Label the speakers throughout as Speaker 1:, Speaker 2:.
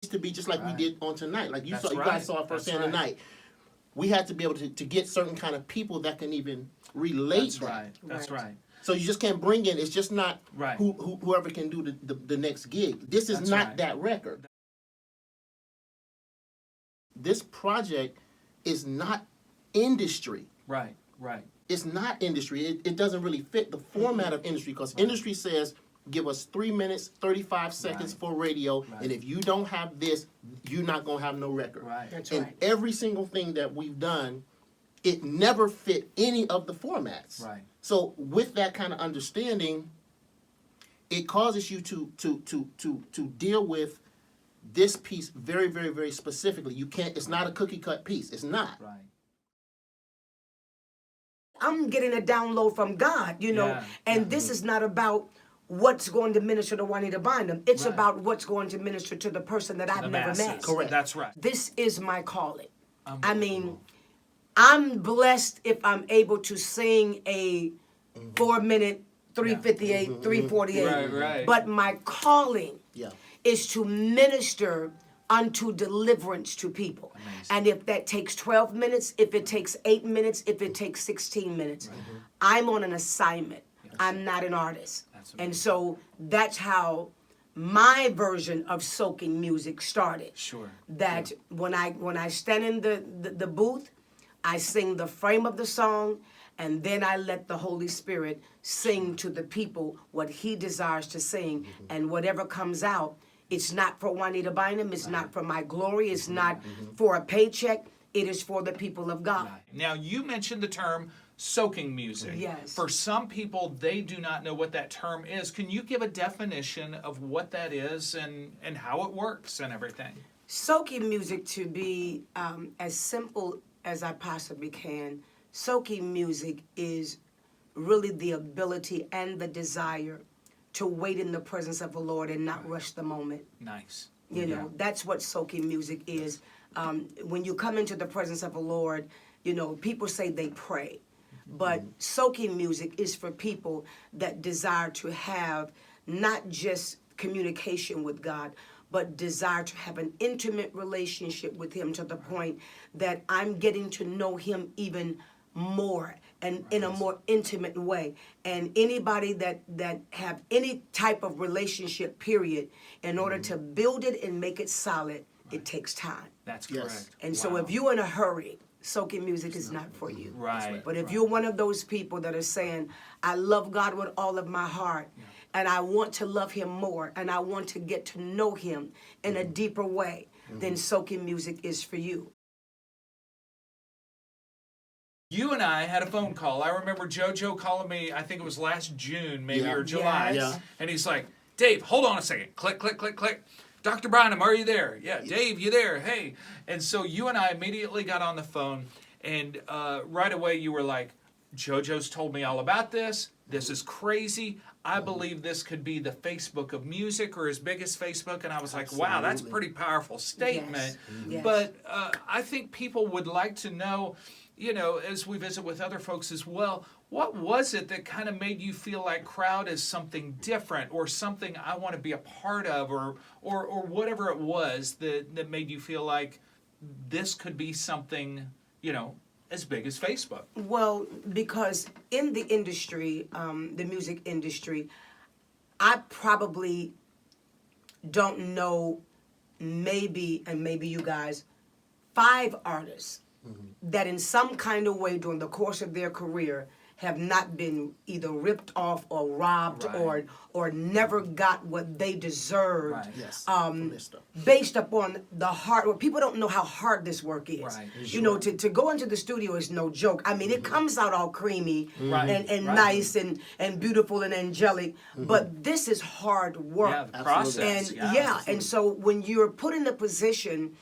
Speaker 1: to be just like we did on tonight. Like you
Speaker 2: That's
Speaker 1: saw, you
Speaker 2: right.
Speaker 1: guys saw it
Speaker 2: That's
Speaker 1: firsthand
Speaker 2: right.
Speaker 1: tonight. We had to be able to get certain kind of people that can even relate.
Speaker 2: That's right. That's right.
Speaker 1: So you just can't bring in. It's just not
Speaker 2: Right.
Speaker 1: whoever can do the next gig. This is
Speaker 2: That's
Speaker 1: not
Speaker 2: right.
Speaker 1: that record. This project is not industry.
Speaker 2: Right. Right.
Speaker 1: It's not industry. It doesn't really fit the format of industry because industry says give us 3 minutes, 35 seconds
Speaker 2: Right.
Speaker 1: for radio,
Speaker 2: Right.
Speaker 1: and if you don't have this, you're not going to have no record.
Speaker 2: Right.
Speaker 3: That's
Speaker 1: And
Speaker 3: right.
Speaker 1: every single thing that we've done, it never fit any of the formats.
Speaker 2: Right.
Speaker 1: So with that kind of understanding, it causes you to deal with this piece very, very, very specifically. You can't. It's not a cookie cut piece. It's not.
Speaker 2: Right.
Speaker 3: I'm getting a download from God, you know,
Speaker 2: Yeah.
Speaker 3: and this is not about what's going to minister to Juanita Bynum. It's
Speaker 2: Right.
Speaker 3: about what's going to minister to the person that I've
Speaker 2: The
Speaker 3: never
Speaker 2: masses.
Speaker 3: met.
Speaker 1: Correct.
Speaker 2: That's right.
Speaker 3: This is my calling. I
Speaker 2: Unbelievable.
Speaker 3: mean, I'm blessed if I'm able to sing a 4-minute, 358, 348.
Speaker 2: Right, right.
Speaker 3: But my calling
Speaker 1: Yeah.
Speaker 3: is to minister unto deliverance to people.
Speaker 2: Amazing.
Speaker 3: And if that takes 12 minutes, if it takes 8 minutes, if it takes 16 minutes, I'm on an assignment. I'm not an artist.
Speaker 2: That's
Speaker 3: And
Speaker 2: amazing.
Speaker 3: so that's how my version of soaking music started.
Speaker 2: Sure.
Speaker 3: That when I stand in the booth, I sing the frame of the song, and then I let the Holy Spirit sing to the people what he desires to sing, and whatever comes out, it's not for Juanita Bynum, it's not for my glory, it's not for a paycheck, it is for the people of God.
Speaker 2: Now, you mentioned the term soaking music.
Speaker 3: Yes.
Speaker 2: For some people, they do not know what that term is. Can you give a definition of what that is and how it works and everything?
Speaker 3: Soaking music, to be as simple as I possibly can, soaking music is really the ability and the desire to wait in the presence of the Lord and not rush the moment.
Speaker 2: Nice.
Speaker 3: You know, that's what soaking music is. When you come into the presence of the Lord, you know, people say they pray. But soaking music is for people that desire to have not just communication with God, but desire to have an intimate relationship with him to the point that I'm getting to know him even more and in a more intimate way. And anybody that have any type of relationship, period, in order to build it and make it solid, it takes time.
Speaker 2: That's
Speaker 1: Yes.
Speaker 2: correct.
Speaker 3: And so
Speaker 2: Wow.
Speaker 3: if you're in a hurry, soaking music is not for you.
Speaker 2: Right.
Speaker 3: But if you're one of those people that are saying, I love God with all of my heart, and I want to love him more, and I want to get to know him in a deeper way, then soaking music is for you.
Speaker 2: You and I had a phone call. I remember JoJo calling me, I think it was last June, maybe, or July.
Speaker 3: Yes.
Speaker 1: Yeah.
Speaker 2: And he's like, Dave, hold on a second. Click, click, click, click. Dr. Bynum, are you there? Yeah, Dave, you there? Hey. And so you and I immediately got on the phone, and right away you were like, JoJo's told me all about this. This is crazy. I believe this could be the Facebook of music or as big as Facebook. And I was like, wow, that's a pretty powerful statement.
Speaker 3: Yes.
Speaker 2: But I think people would like to know, you know, as we visit with other folks as well, what was it that kind of made you feel like crowd is something different or something I want to be a part of or whatever it was that made you feel like this could be something, you know, as big as Facebook?
Speaker 3: Well, because in the industry, the music industry, I probably don't know, maybe you guys, 5 artists that in some kind of way during the course of their career have not been either ripped off or robbed
Speaker 2: Right.
Speaker 3: or never got what they deserved.
Speaker 2: Right.
Speaker 1: Yes. From this stuff.
Speaker 3: Based upon the hard work. People don't know how hard this work is.
Speaker 2: Right.
Speaker 3: You know, to go into the studio is no joke. I mean, it comes out all creamy
Speaker 2: Right.
Speaker 3: and
Speaker 2: Right.
Speaker 3: nice and beautiful and angelic, but this is hard work.
Speaker 2: Yeah, the
Speaker 1: Absolutely.
Speaker 2: process.
Speaker 3: And and so when you're put in a position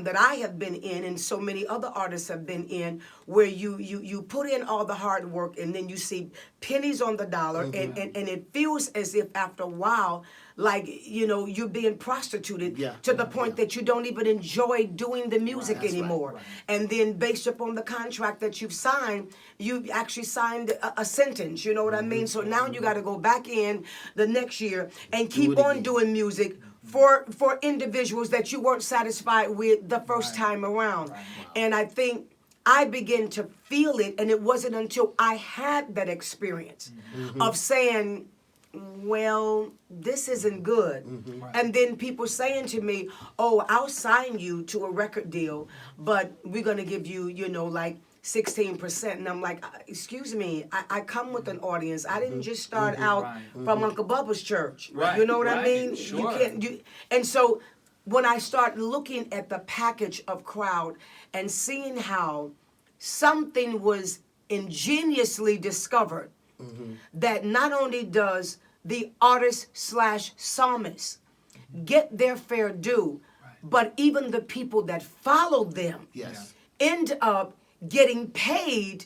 Speaker 3: that I have been in and so many other artists have been in, where you put in all the hard work and then you see pennies on the dollar and it feels as if after a while, like, you know, you're being prostituted to the point that you don't even enjoy doing the music anymore.
Speaker 2: Right.
Speaker 3: And then based upon the contract that you've signed, you actually signed a sentence, you know what I mean? So now you got to go back in the next year and keep
Speaker 1: it
Speaker 3: on
Speaker 1: again.
Speaker 3: doing music for individuals that you weren't satisfied with the first time around. And I think I began to feel it, and it wasn't until I had that experience of saying, well, this isn't good. And then people saying to me, oh, I'll sign you to a record deal, but we're going to give you, like 16%. And I'm like, excuse me, I come with an audience. I didn't just start out from Uncle Bubba's church.
Speaker 2: Right.
Speaker 3: You know what I
Speaker 2: Right.
Speaker 3: mean?
Speaker 2: Sure.
Speaker 3: You can't. And so when I start looking at the package of Crowd and seeing how something was ingeniously discovered, that not only does the artist / psalmist get their fair due, but even the people that follow them
Speaker 1: Yes.
Speaker 3: end up getting paid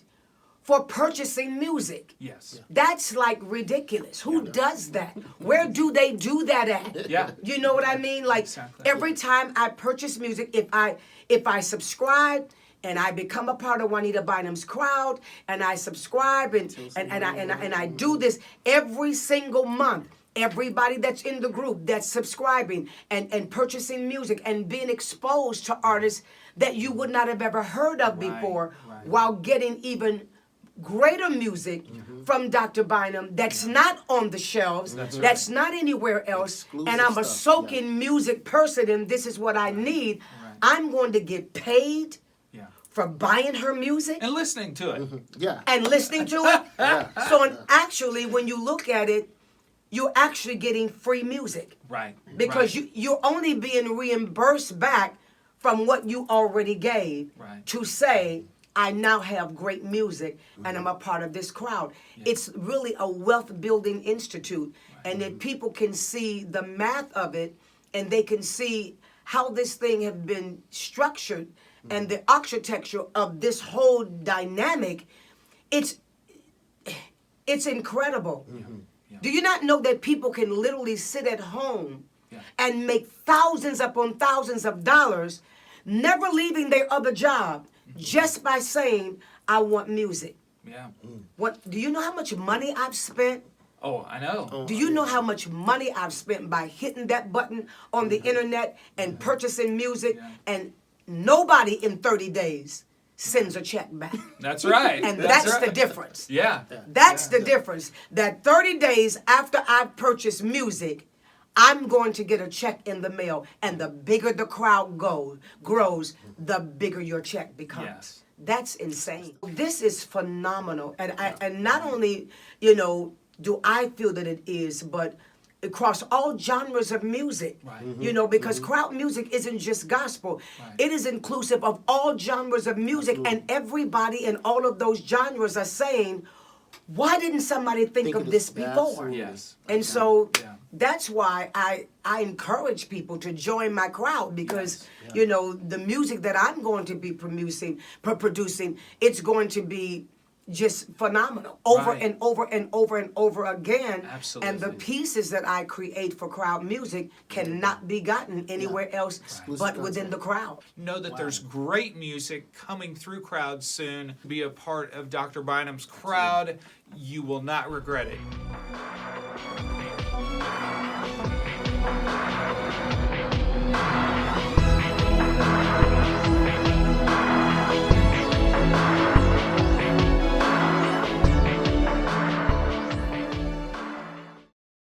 Speaker 3: for purchasing music.
Speaker 2: Yes.
Speaker 3: That's like ridiculous. Who does that? Where do they do that at?
Speaker 2: Yeah.
Speaker 3: You know what I mean? Like
Speaker 2: Exactly.
Speaker 3: every time I purchase music, if I subscribe and I become a part of Juanita Bynum's Crowd, and I subscribe and I do this every single month. Everybody that's in the group that's subscribing and purchasing music and being exposed to artists that you would not have ever heard of before,
Speaker 2: right.
Speaker 3: while getting even greater music from Dr. Bynum that's not on the shelves, that's not anywhere else,
Speaker 1: Exclusive
Speaker 3: and I'm a
Speaker 1: stuff,
Speaker 3: soaking music person and this is what I need. I'm going to get paid
Speaker 2: Yeah.
Speaker 3: for buying her music
Speaker 2: And listening to it.
Speaker 1: Yeah.
Speaker 3: and listening to it. So actually, when you look at it, you're actually getting free music
Speaker 2: Right.
Speaker 3: because
Speaker 2: right.
Speaker 3: you're only being reimbursed back from what you already gave
Speaker 2: Right.
Speaker 3: to say, I now have great music and I'm a part of this crowd. It's really a wealth building institute, and that people can see the math of it and they can see how this thing has been structured and the architecture of this whole dynamic. It's incredible. Do you not know that people can literally sit at home and make thousands upon thousands of dollars, never leaving their other job, just by saying, I want music?
Speaker 2: Yeah.
Speaker 3: What? Do you know how much money I've spent?
Speaker 2: Oh, I know.
Speaker 3: Do you know how much money I've spent by hitting that button on the internet and purchasing music, and nobody in 30 days sends a check back?
Speaker 2: That's right.
Speaker 3: And that's
Speaker 2: right.
Speaker 3: the difference.
Speaker 2: Yeah.
Speaker 3: That's the difference. That 30 days after I purchase music, I'm going to get a check in the mail. And the bigger the crowd grows, the bigger your check becomes.
Speaker 2: Yes.
Speaker 3: That's insane. This is phenomenal. And not only, do I feel that it is, but across all genres of music, because crowd music isn't just gospel. It is inclusive of all genres of music.
Speaker 1: Absolutely.
Speaker 3: And everybody in all of those genres are saying, why didn't somebody think of this before?
Speaker 1: Absolutely.
Speaker 2: Yes.
Speaker 3: And so
Speaker 2: Yeah.
Speaker 3: that's why I encourage people to join my crowd, because the music that I'm going to be producing, it's going to be just phenomenal over
Speaker 2: Right.
Speaker 3: and over and over and over again.
Speaker 2: Absolutely.
Speaker 3: And the pieces that I create for crowd music cannot be gotten anywhere else but within the crowd.
Speaker 2: Know that there's great music coming through Crowd soon. Be a part of Dr. Bynum's Crowd. You will not regret it.